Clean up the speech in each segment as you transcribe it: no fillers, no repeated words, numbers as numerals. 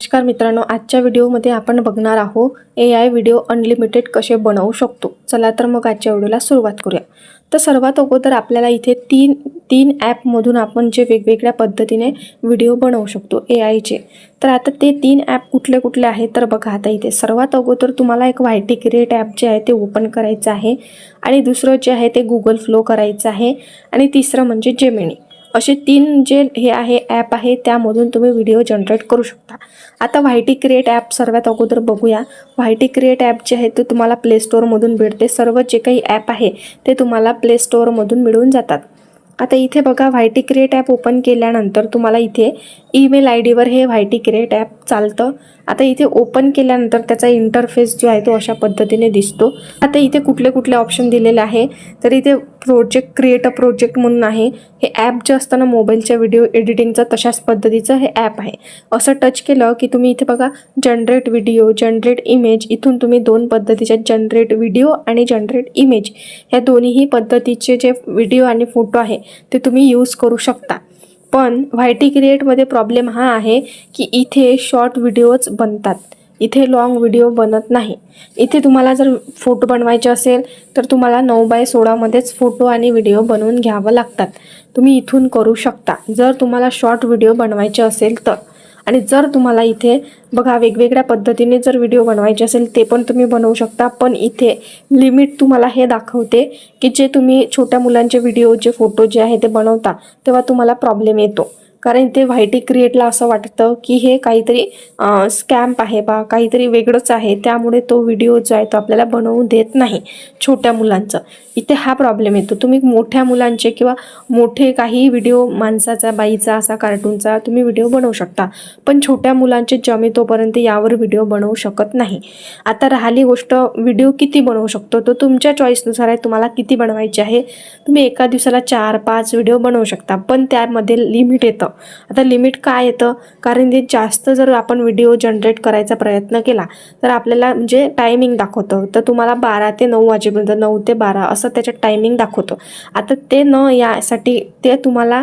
नमस्कार मित्रांनो, आजच्या व्हिडिओमध्ये आपण बघणार आहोत AI व्हिडिओ अनलिमिटेड कसे बनवू शकतो। चला तर मग आजच्या व्हिडिओला सुरुवात करूया। तर सर्वात अगोदर आपल्याला इथे तीन ॲपमधून आपण जे वेगवेगळ्या पद्धतीने व्हिडिओ बनवू शकतो AIचे। तर आता ते 3 ॲप कुठले कुठले आहेत तर बघा, आता इथे सर्वात अगोदर तुम्हाला एक YT क्रिएट ॲप जे आहे ते ओपन करायचं आहे आणि दुसरं जे आहे ते गुगल फ्लो करायचं आहे आणि तिसरं म्हणजे जेमिनी। असे 3 जे हे आहे ॲप आहे त्यामधून तुम्ही व्हिडिओ जनरेट करू शकता। आता YT क्रिएट ॲप सर्वात अगोदर बघूया। YT क्रिएट ॲप जे आहे ते तुम्हाला प्ले स्टोअरमधून भेटते। सर्व जे काही ॲप आहे ते तुम्हाला प्ले स्टोअरमधून मिळून जातात। आता इथे बघा, YT क्रिएट ॲप ओपन केल्यानंतर तुम्हाला इथे ईमेल आयडीवर हे YT क्रिएट ॲप चालतं। आता इथे ओपन केल्यानंतर त्याचा इंटरफेस जो आहे तो अशा पद्धतीने दिसतो। आता इथे कुठले कुठले ऑप्शन दिलेले आहे तर इथे प्रोजेक्ट क्रिएट अ प्रोजेक्ट म्हणून आहे। हे ॲप जे असतं ना मोबाईलच्या व्हिडिओ एडिटिंगचं तशाच पद्धतीचं हे ॲप आहे। असं टच केलं की तुम्ही इथे बघा जनरेट व्हिडिओ, जनरेट इमेज, इथून तुम्ही 2 पद्धतीच्या जनरेट व्हिडिओ आणि जनरेट इमेज ह्या दोन्हीही पद्धतीचे जे व्हिडिओ आणि फोटो आहे ते तुम्ही यूज करू शकता। पण YT क्रिएटमध्ये प्रॉब्लेम हा आहे की इथे शॉर्ट व्हिडिओज बनतात, इथे लॉंग व्हिडिओ बनत नाही। इथे तुम्हाला जर फोटो बनवायचे असेल तर तुम्हाला 9x16 मध्येच फोटो आणि व्हिडिओ बनवून घ्यावं लागतात। तुम्ही इथून करू शकता जर तुम्हाला शॉर्ट व्हिडिओ बनवायचे असेल तर। आणि जर तुम्हाला इथे बघा वेगवेगळ्या पद्धतीने जर व्हिडिओ बनवायचे असेल ते पण तुम्ही बनवू शकता। पण इथे लिमिट तुम्हाला हे दाखवते की जे तुम्ही छोट्या मुलांचे व्हिडिओ जे फोटो जे आहे ते बनवता तेव्हा तुम्हाला प्रॉब्लेम येतो। कारण ते YT क्रिएटला असं वाटतं की हे काहीतरी स्कॅम्प आहे बा, काहीतरी वेगळंच आहे, त्यामुळे तो व्हिडिओ जो आहे तो आपल्याला बनवू देत नाही छोट्या मुलांचं। इथे हा प्रॉब्लेम येतो। तुम्ही मोठ्या मुलांचे किंवा मोठे काही व्हिडिओ माणसाचा, बाईचा, असा कार्टूनचा तुम्ही व्हिडिओ बनवू शकता, पण छोट्या मुलांचे जमेतोपर्यंत यावर व्हिडिओ बनवू शकत नाही। आता राहिली गोष्ट व्हिडिओ किती बनवू शकतो, तो तुमच्या चॉईसनुसार आहे, तुम्हाला किती बनवायचे आहे। तुम्ही एका दिवसाला 4-5 व्हिडिओ बनवू शकता, पण त्यामध्ये लिमिट येतं। आता लिमिट काय येतं, कारण ते जास्त जर आपण व्हिडिओ जनरेट करायचा प्रयत्न केला तर आपल्याला म्हणजे टायमिंग दाखवतं, तर तुम्हाला 12 ते 9 वाजेपर्यंत, 9 ते 12 असं त्याच्यात टायमिंग दाखवतं। आता ते न यासाठी ते तुम्हाला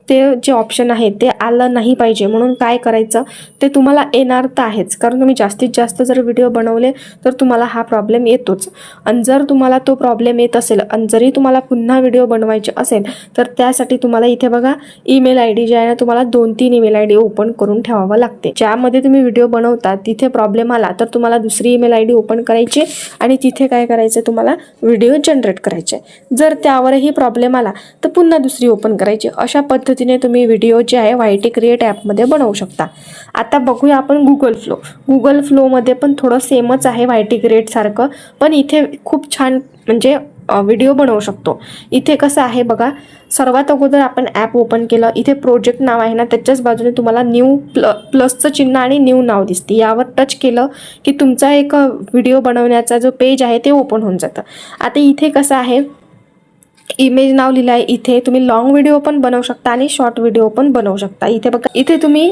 ते जे ऑप्शन आहे ते आलं नाही पाहिजे, म्हणून काय करायचं ते तुम्हाला येणार तर आहेच, कारण तुम्ही जास्तीत जास्त जर व्हिडिओ बनवले तर तुम्हाला हा प्रॉब्लेम येतोच। आणि जर तुम्हाला तो प्रॉब्लेम येत असेल आणि जरी तुम्हाला पुन्हा व्हिडिओ बनवायचे असेल तर त्यासाठी तुम्हाला इथे बघा ईमेल आयडी जे आहे ना, तुम्हाला 2-3 ईमेल आयडी ओपन करून ठेवावं लागते। ज्यामध्ये तुम्ही व्हिडिओ बनवता तिथे प्रॉब्लेम आला तर तुम्हाला दुसरी ईमेल आयडी ओपन करायची आणि तिथे काय करायचं, तुम्हाला व्हिडिओ जनरेट करायचे। जर त्यावरही प्रॉब्लेम आला तर पुन्हा दुसरी ओपन करायची। अशा पद्धतीने तुम्ही व्हिडिओ जे आहे YT क्रिएट ॲपमध्ये बनवू शकता। आता बघूया आपण गुगल फ्लोमध्ये पण थोडं सेमच आहे YT क्रिएट सारखं, पण इथे खूप छान म्हणजे व्हिडिओ बनवू शकतो। इथे कसं आहे बघा, सर्वात अगोदर आपण ॲप ओपन केलं, इथे प्रोजेक्ट नाव आहे ना त्याच्याच बाजूने तुम्हाला न्यू प्लसचं चिन्ह आणि न्यू नाव दिसते, यावर टच केलं की तुमचा एक व्हिडिओ बनवण्याचा जो पेज आहे ते ओपन होऊन जातं। आता इथे कसं आहे, इमेज नाव लिहिलं आहे, इथे तुम्ही लॉंग व्हिडिओ पण बनवू शकता आणि शॉर्ट व्हिडिओ पण बनवू शकता। इथे बघा, इथे तुम्ही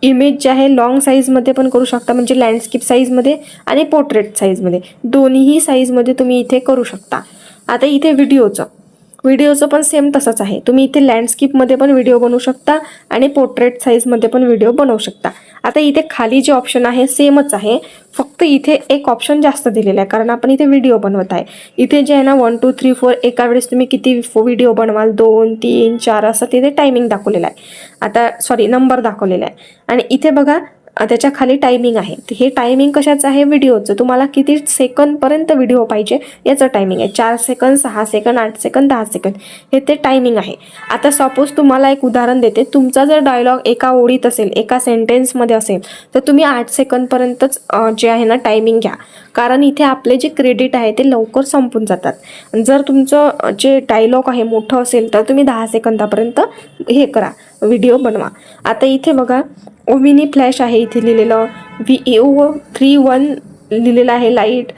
इमेज जे आहे लॉंग साईजमध्ये पण करू शकता, म्हणजे लँडस्केप साईजमध्ये आणि पोर्ट्रेट साईजमध्ये, दोन्हीही साईजमध्ये तुम्ही इथे करू शकता। आता इथे व्हिडिओचं पण सेम तसंच आहे, तुम्ही इथे लँडस्केपमध्ये पण व्हिडिओ बनवू शकता आणि पोर्ट्रेट साईजमध्ये पण व्हिडिओ बनवू शकता। आता इथे खाली जे ऑप्शन आहे सेमच आहे, फक्त इथे एक ऑप्शन जास्त दिलेला आहे, कारण आपण इथे व्हिडिओ बनवत आहे। इथे जे आहे ना 1 2 3 4 एका वेळेस तुम्ही किती व्हिडिओ बनवाल, 2 3 4 असं तिथे टायमिंग दाखवलेला आहे, आता नंबर दाखवलेला आहे। आणि इथे बघा त्याच्या खाली टायमिंग आहे, हे टायमिंग कशाचं आहे, व्हिडिओचं। तुम्हाला किती सेकंदपर्यंत व्हिडिओ पाहिजे याचं टायमिंग आहे, 4 सेकंद, 6 सेकंद, 8 सेकंद, 10 सेकंद हे ते टायमिंग आहे। आता सपोज तुम्हाला एक उदाहरण देते, तुमचा जर डायलॉग एका ओळीत असेल, एका सेंटेन्समध्ये असेल तर तुम्ही 8 सेकंदपर्यंतच जे आहे ना टायमिंग घ्या, कारण इथे आपले जे क्रेडिट आहे ते लवकर संपून जातात। जर तुमचं जे डायलॉग आहे मोठं असेल तर तुम्ही 10 सेकंदापर्यंत हे करा, व्हिडिओ बनवा। आता इथे बघा ओमिनी फ्लॅश आहे, इथे लिहिलेलं VEO31 लिहिलेलं आहे, लाईट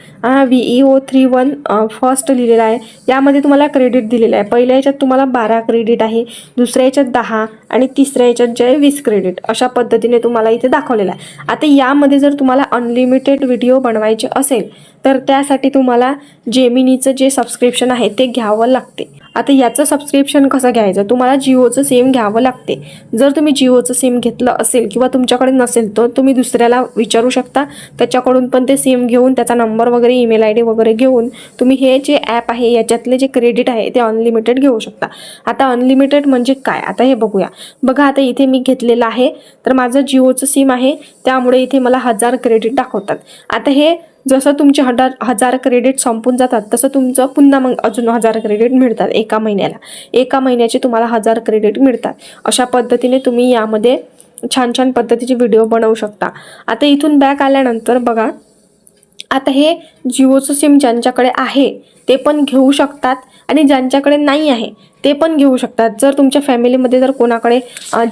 VEO31 फर्स्ट लिहिलेलं आहे। यामध्ये तुम्हाला क्रेडिट दिलेलं आहे, पहिल्या याच्यात तुम्हाला 12 क्रेडिट आहे, दुसऱ्या याच्यात 10 आणि तिसऱ्या याच्यात जे आहे 20 क्रेडिट, अशा पद्धतीने तुम्हाला इथे दाखवलेलं आहे। आता यामध्ये जर तुम्हाला अनलिमिटेड व्हिडिओ बनवायचे असेल तर त्यासाठी तुम्हाला जेमिनीचं जे सबस्क्रिप्शन आहे ते घ्यावं लागते। आता याचं सबस्क्रिप्शन कसं घ्यायचं, तुम्हाला जिओचं सिम घ्यावं लागते. जर तुम्ही जिओचं सिम घेतलं असेल किंवा तुमच्याकडे नसेल तर तुम्ही दुसऱ्याला विचारू शकता, त्याच्याकडून पण ते सिम घेऊन त्याचा नंबर वगैरे ईमेल ID वगैरे घेऊन तुम्ही हे जे ॲप आहे याच्यातले जे क्रेडिट आहे ते अनलिमिटेड घेऊ शकता. आता अनलिमिटेड म्हणजे काय, आता हे बघूया. बघा आता इथे मी घेतलेलं आहे, तर माझं जिओचं सिम आहे, त्यामुळे इथे मला 1000 क्रेडिट दाखवतात. आता हे जसं तुमचे 1000 क्रेडिट संपून जातात तसं तुमचं पुन्हा मग अजून 1000 क्रेडिट मिळतात एका महिन्याला. एका महिन्याचे तुम्हाला 1000 क्रेडिट मिळतात. अशा पद्धतीने तुम्ही यामध्ये छान छान पद्धतीचे व्हिडिओ बनवू शकता. आता इथून बॅक आल्यानंतर बघा, आता हे जिओचं सिम ज्यांच्याकडे आहे ते पण घेऊ शकतात आणि ज्यांच्याकडे नाही आहे ते पण घेऊ शकतात. जर तुमच्या फॅमिलीमध्ये जर कोणाकडे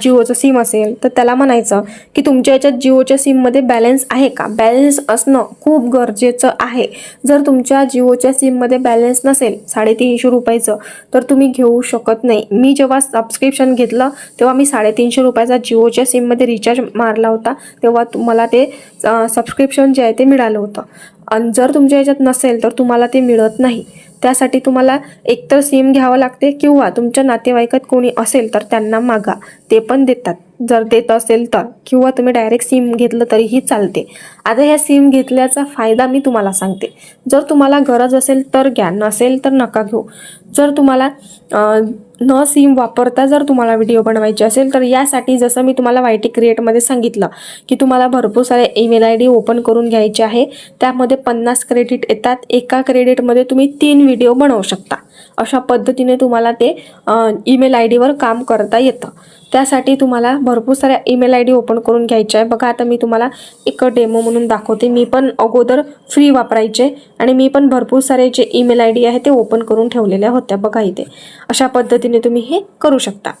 जिओचं सिम असेल तर त्याला म्हणायचं की तुमच्या याच्यात जिओच्या सिममध्ये बॅलन्स आहे का. बॅलन्स असणं खूप गरजेचं आहे. जर तुमच्या जिओच्या सिममध्ये बॅलन्स नसेल 350 रुपयाचं तर तुम्ही घेऊ शकत नाही. मी जेव्हा सबस्क्रिप्शन घेतलं तेव्हा मी 350 रुपयाचा जिओच्या सिममध्ये रिचार्ज मारला होता, तेव्हा मला ते सबस्क्रिप्शन जे आहे ते मिळालं होतं. आणि जर तुमच्या याच्यात नसेल तर तुम्हाला ते मिळत नाही. त्यासाठी तुम्हाला एकतर सिम घ्यावं लागते किंवा तुमच्या नातेवाईकात कोणी असेल तर त्यांना मागा, ते पण देतात जर देत असेल तर, किंवा तुम्ही डायरेक्ट सिम घेतलं तरीही चालते. आता ह्या सिम घेतल्याचा फायदा मी तुम्हाला सांगते. जर तुम्हाला गरज असेल तर घ्या, नसेल तर नका घेऊ. जर तुम्हाला न सिम वापरता जर तुम्हाला व्हिडिओ बनवायचे असेल तर यासाठी जसं मी तुम्हाला YT क्रिएटमध्ये सांगितलं की तुम्हाला भरपूर सारे ईमेल ID ओपन करून घ्यायचे आहे. त्यामध्ये 50 क्रेडिट येतात. एका क्रेडिटमध्ये तुम्ही 3 व्हिडिओ बनवू शकता. अशा पद्धतीने तुम्हाला ते ईमेल IDवर काम करता येतं. त्यासाठी तुम्हाला भरपूर साऱ्या ईमेल ID ओपन करून घ्यायच्या आहे. बघा आता मी तुम्हाला एक डेमो म्हणून दाखवते. मी पण अगोदर फ्री वापरायचे आणि मी पण भरपूर सारे जे ईमेल ID आहे ते ओपन करून ठेवलेल्या होत्या. बघा इथे अशा पद्धतीने तुम्ही हे करू शकता.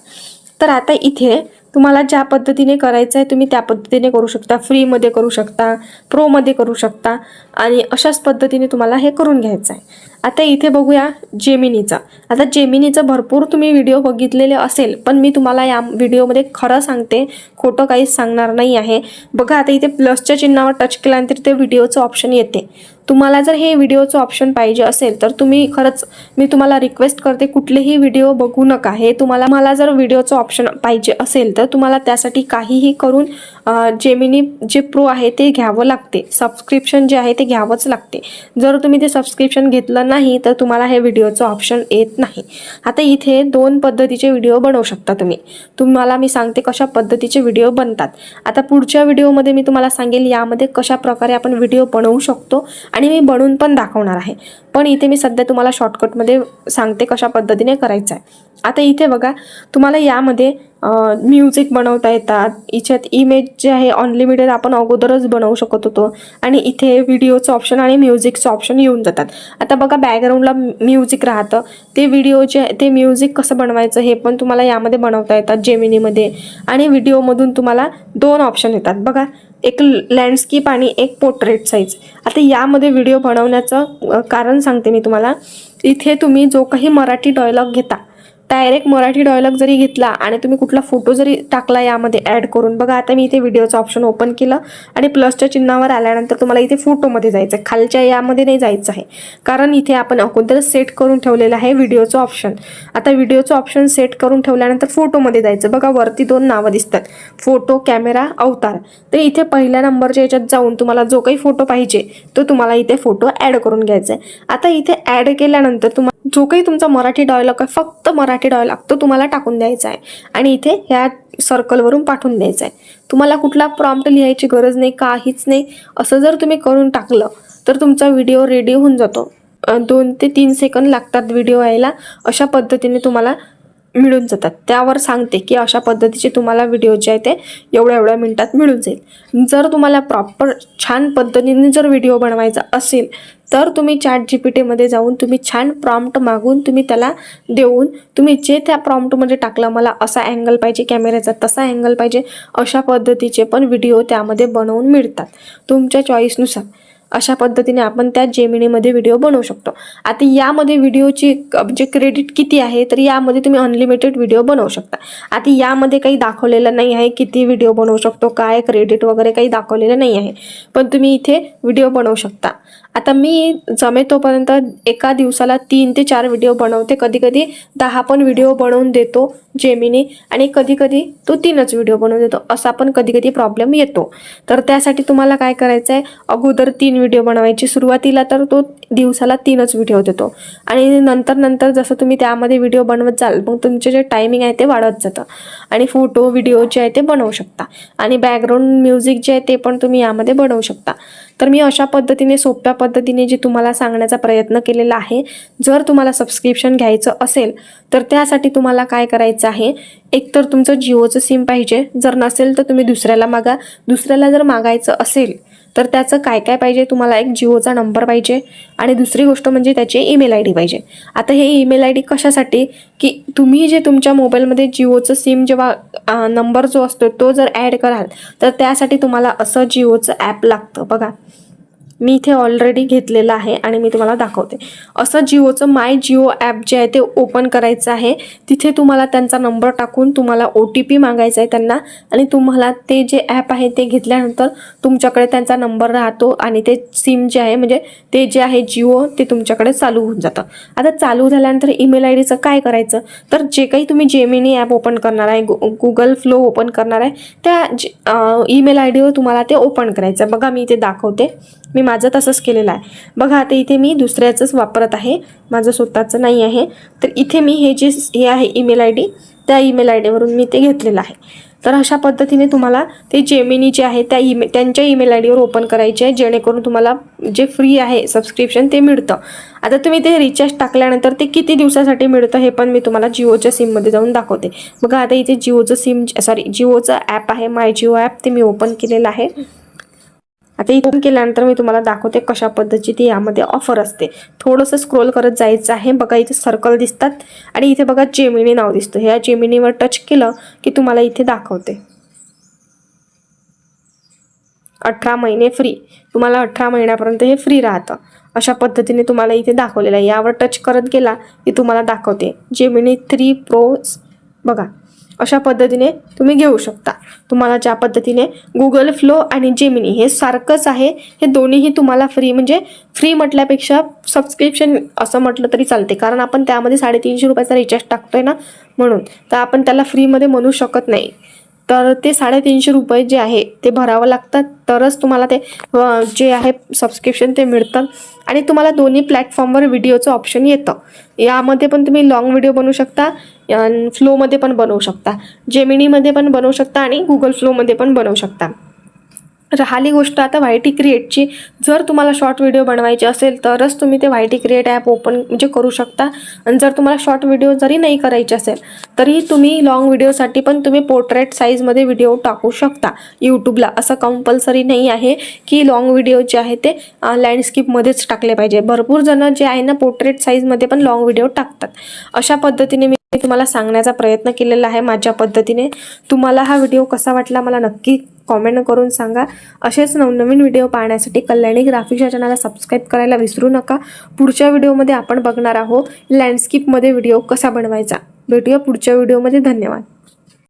तर आता इथे तुम्हाला ज्या पद्धतीने करायचं आहे तुम्ही त्या पद्धतीने करू शकता. फ्रीमध्ये करू शकता, प्रोमध्ये करू शकता आणि अशाच पद्धतीने तुम्हाला हे करून घ्यायचं आहे. आता इथे बघूया जेमिनीचा. आता जेमिनीचा भरपूर तुम्ही व्हिडिओ बघितलेले असेल, पण मी तुम्हाला या व्हिडिओमध्ये खरं सांगते, खोटं काहीच सांगणार नाही आहे. बघा आता इथे प्लसच्या चिन्हावर टच केल्यानंतर ते व्हिडिओचं ऑप्शन येते. तुम्हाला जर हे व्हिडिओचं ऑप्शन पाहिजे असेल तर तुम्ही खरंच मी तुम्हाला रिक्वेस्ट करते कुठलेही व्हिडिओ बघू नका. हे मला जर व्हिडिओचं ऑप्शन पाहिजे असेल तर तुम्हाला त्यासाठी काहीही करून जेमिनी जे प्रो आहे ते घ्यावं लागते. सबस्क्रिप्शन जे आहे ते घ्यावंच लागते. जर तुम्ही ते सबस्क्रिप्शन घेतलं नाही तर तुम्हाला हे व्हिडिओचं ऑप्शन येत नाही. आता इथे 2 पद्धतीचे व्हिडिओ बनवू शकता तुम्ही. तुम्हाला मी सांगते कशा पद्धतीचे व्हिडिओ बनतात. आता पुढच्या व्हिडिओमध्ये मी तुम्हाला सांगेल यामध्ये कशा प्रकारे आपण व्हिडिओ बनवू शकतो आणि मी बनवून पण दाखवणार आहे. पण इथे मी सध्या तुम्हाला शॉर्टकटमध्ये सांगते कशा पद्धतीने करायचं आहे. आता इथे बघा तुम्हाला यामध्ये म्युझिक बनवता येतात. याच्यात इमेज जे आहे अनलिमिटेड आपण अगोदरच बनवू शकत होतो आणि इथे व्हिडिओचं ऑप्शन आणि म्युझिकचं ऑप्शन येऊन जातात. आता बघा बॅकग्राऊंडला म्युझिक राहतं, ते व्हिडिओ जे ते म्युझिक कसं बनवायचं हे पण तुम्हाला यामध्ये बनवता येतात जेमिनीमध्ये. आणि व्हिडिओमधून तुम्हाला 2 ऑप्शन येतात बघा, एक लँडस्केप आणि एक पोर्ट्रेट साईज. आता यामध्ये व्हिडिओ बनवण्याचं कारण सांगते मी तुम्हाला. इथे तुम्ही जो काही मराठी डायलॉग घेता, डायरेक्ट मराठी डायलॉग जरी घेतला आणि तुम्ही कुठला फोटो जरी टाकला यामध्ये ॲड करून, बघा आता मी इथे व्हिडिओचं ऑप्शन ओपन केलं आणि प्लसच्या चिन्हावर आल्यानंतर तुम्हाला इथे फोटोमध्ये जायचं आहे, खालच्या यामध्ये नाही जायचं आहे. कारण इथे आपण अगोदर सेट करून ठेवलेलं आहे व्हिडिओचं ऑप्शन. आता व्हिडिओचं ऑप्शन सेट करून ठेवल्यानंतर फोटोमध्ये जायचं. बघा वरती 2 नावं दिसतात, फोटो, कॅमेरा, अवतार. तर इथे पहिल्या नंबरच्या याच्यात जाऊन तुम्हाला जो काही फोटो पाहिजे तो तुम्हाला इथे फोटो ॲड करून घ्यायचा आहे. आता इथे ॲड केल्यानंतर तुम्हाला जो काही तुमचा मराठी डायलॉग आहे, फक्त मराठी डायलॉग तो तुम्हाला टाकून द्यायचा आहे आणि इथे ह्या सर्कलवरून पाठवून द्यायचा आहे. तुम्हाला कुठला प्रॉम्प्ट लिहायची गरज नाही, काहीच नाही. असं जर तुम्ही करून टाकलं तर तुमचा व्हिडिओ रेडी होऊन जातो. 2 ते 3 सेकंद लागतात व्हिडिओ यायला. अशा पद्धतीने तुम्हाला मिळून जातात. त्यावर सांगते की अशा पद्धतीचे तुम्हाला व्हिडिओ जे आहे ते एवढ्या मिनिटात मिळून जाईल. जर तुम्हाला प्रॉपर छान पद्धतीने जर व्हिडिओ बनवायचा असेल तर तुम्ही ChatGPTमध्ये जाऊन तुम्ही छान प्रॉम्प्ट मागून तुम्ही त्याला देऊन तुम्ही जे त्या प्रॉम्प्टमध्ये टाकलं, मला असा अँगल पाहिजे कॅमेऱ्याचा, तसा अँगल पाहिजे, अशा पद्धतीचे पण व्हिडिओ त्यामध्ये बनवून मिळतात तुमच्या चॉईसनुसार. अशा पद्धतीने आपण त्या जेमिनीमध्ये व्हिडिओ बनवू शकतो. आता यामध्ये व्हिडिओची म्हणजे क्रेडिट किती आहे, तर यामध्ये तुम्ही अनलिमिटेड व्हिडिओ बनवू शकता. आता यामध्ये काही दाखवलेलं नाही आहे किती व्हिडिओ बनवू शकतो, काय क्रेडिट वगैरे काही दाखवलेलं नाही आहे, पण तुम्ही इथे व्हिडिओ बनवू शकता. आता मी जमे तोपर्यंत एका दिवसाला 3 ते 4 व्हिडिओ बनवते, कधी कधी 10 पण व्हिडिओ बनवून देतो जेमिनी, आणि कधी कधी तो 3च व्हिडिओ बनवून देतो. असा पण कधी कधी प्रॉब्लेम येतो. तर त्यासाठी तुम्हाला काय करायचं आहे, अगोदर 3 व्हिडिओ बनवायची. सुरुवातीला तर तो दिवसाला 3च व्हिडिओ देतो, आणि नंतर जसं तुम्ही त्यामध्ये व्हिडिओ बनवत जाल मग तुमचे जे टायमिंग आहे ते वाढत जातं, आणि फोटो व्हिडिओ जे आहे ते बनवू शकता, आणि बॅकग्राऊंड म्युझिक जे आहे ते पण तुम्ही यामध्ये बनवू शकता. तर मी अशा पद्धतीने सोप्या पद्धतीने जे तुम्हाला सांगण्याचा प्रयत्न केलेला आहे. जर तुम्हाला सबस्क्रिप्शन घ्यायचं असेल तर त्यासाठी तुम्हाला काय करायचं आहे, एकतर तुमचं जिओचं सिम पाहिजे, जर नसेल तर तुम्ही दुसऱ्याला मागा. दुसऱ्याला जर मागायचं असेल तर त्याचं काय काय पाहिजे, तुम्हाला एक जिओचा नंबर पाहिजे, आणि दुसरी गोष्ट म्हणजे त्याची ईमेल आय डी पाहिजे. आता हे ईमेल आय डी कशासाठी, की तुम्ही जे तुमच्या मोबाईलमध्ये जिओचं सिम जेव्हा नंबर जो असतो तो जर ॲड कराल तर त्यासाठी तुम्हाला असं जिओचं ॲप लागतं. बघा मी इथे ऑलरेडी घेतलेलं आहे आणि मी तुम्हाला दाखवते. असं जिओचं माय जिओ ॲप जे आहे ते ओपन करायचं आहे. तिथे तुम्हाला त्यांचा नंबर टाकून तुम्हाला OTP मागायचा आहे त्यांना, आणि तुम्हाला ते जे ॲप आहे ते घेतल्यानंतर तुमच्याकडे त्यांचा नंबर राहतो, आणि ते सिम जे आहे म्हणजे ते जे आहे जिओ ते तुमच्याकडे चालू होऊन जातं. आता चालू झाल्यानंतर ईमेल आय डीचं काय करायचं, तर जे काही तुम्ही जेमिनी ॲप ओपन करणार आहे, गुगल फ्लो ओपन करणार आहे, त्या ईमेल आय डीवर तुम्हाला ते ओपन करायचं. बघा मी इथे दाखवते, मी माझं तसंच केलेलं आहे. बघा आता इथे मी दुसऱ्याचंच वापरत आहे, माझं स्वतःचं नाही आहे. तर इथे मी हे आहे ईमेल आय डी, त्या ईमेल आय डीवरून मी ते घेतलेलं आहे. तर अशा पद्धतीने तुम्हाला ते जेमिनी जे आहे त्यांच्या ईमेल आय डीवर ओपन करायचे आहे, जेणेकरून तुम्हाला जे फ्री आहे सबस्क्रिप्शन ते मिळतं. आता तुम्ही ते रिचार्ज टाकल्यानंतर ते किती दिवसासाठी मिळतं हे पण मी तुम्हाला जिओच्या सिममध्ये जाऊन दाखवते. बघा आता इथे जिओचं ॲप आहे, माय जिओ ॲप, ते मी ओपन केलेलं आहे. आता ओपन केल्यानंतर मी तुम्हाला दाखवते कशा पद्धतीची यामध्ये ऑफर असते. थोडंसं स्क्रोल करत जायचं आहे. बघा इथे सर्कल दिसतात, आणि इथे बघा जेमिनी नाव दिसतं. ह्या जेमिनीवर टच केलं की तुम्हाला इथे दाखवते 18 महिने फ्री. तुम्हाला 18 महिन्यापर्यंत हे फ्री राहतं. अशा पद्धतीने तुम्हाला इथे दाखवलेलं आहे. यावर टच करत गेला की तुम्हाला दाखवते जेमिनी 3 प्रो. बघा अशा पद्धतीने तुम्ही घेऊ शकता. तुम्हाला ज्या पद्धतीने गुगल फ्लो आणि जेमिनी हे सारखंच आहे, हे दोन्हीही तुम्हाला फ्री, म्हणजे फ्री म्हटल्यापेक्षा सबस्क्रिप्शन असं म्हटलं तरी चालते, कारण आपण त्यामध्ये 350 रुपयाचा रिचार्ज टाकतोय ना, म्हणून तर आपण त्याला फ्रीमध्ये म्हणू शकत नाही. तर ते 350 रुपये जे आहे ते भरावं लागतात, तरच तुम्हाला ते जे आहे सबस्क्रिप्शन ते मिळतं. आणि तुम्हाला दोन्ही प्लॅटफॉर्मवर व्हिडिओचं ऑप्शन येतं. यामध्ये पण तुम्ही लॉंग व्हिडिओ बनवू शकता, फ्लोमध्ये पण बनवू शकता, जेमिनीमध्ये पण बनवू शकता, आणि गुगल फ्लोमध्ये पण बनवू शकता. राहिली गोष्ट आता YT क्रिएटची. जर तुम्हाला शॉर्ट व्हिडिओ बनवायचे असेल तरच तुम्ही ते YT क्रिएट ॲप ओपन म्हणजे करू शकता. आणि जर तुम्हाला शॉर्ट व्हिडिओ जरी नाही करायचे असेल तरी तुम्ही लॉंग व्हिडिओसाठी पण तुम्ही पोर्ट्रेट साईजमध्ये व्हिडिओ टाकू शकता यूट्यूबला. असं कंपल्सरी नाही आहे की लॉंग व्हिडिओ जे आहे ते लँडस्केपमध्येच टाकले पाहिजे. भरपूर जण जे आहे ना पोर्ट्रेट साईजमध्ये पण लॉंग व्हिडिओ टाकतात. अशा पद्धतीने मी तुम्हाला सांगण्याचा प्रयत्न केलेला आहे माझ्या पद्धतीने. तुम्हाला हा व्हिडिओ कसा वाटला मला नक्की कॉमेंट करून सांगा. असेच नवनवीन व्हिडिओ पाहण्यासाठी कल्याणी ग्राफिक्स या चॅनलला सबस्क्राईब करायला विसरू नका. पुढच्या व्हिडिओमध्ये आपण बघणार आहोत लँडस्केपमध्ये व्हिडिओ कसा बनवायचा. भेटूया पुढच्या व्हिडिओमध्ये. धन्यवाद.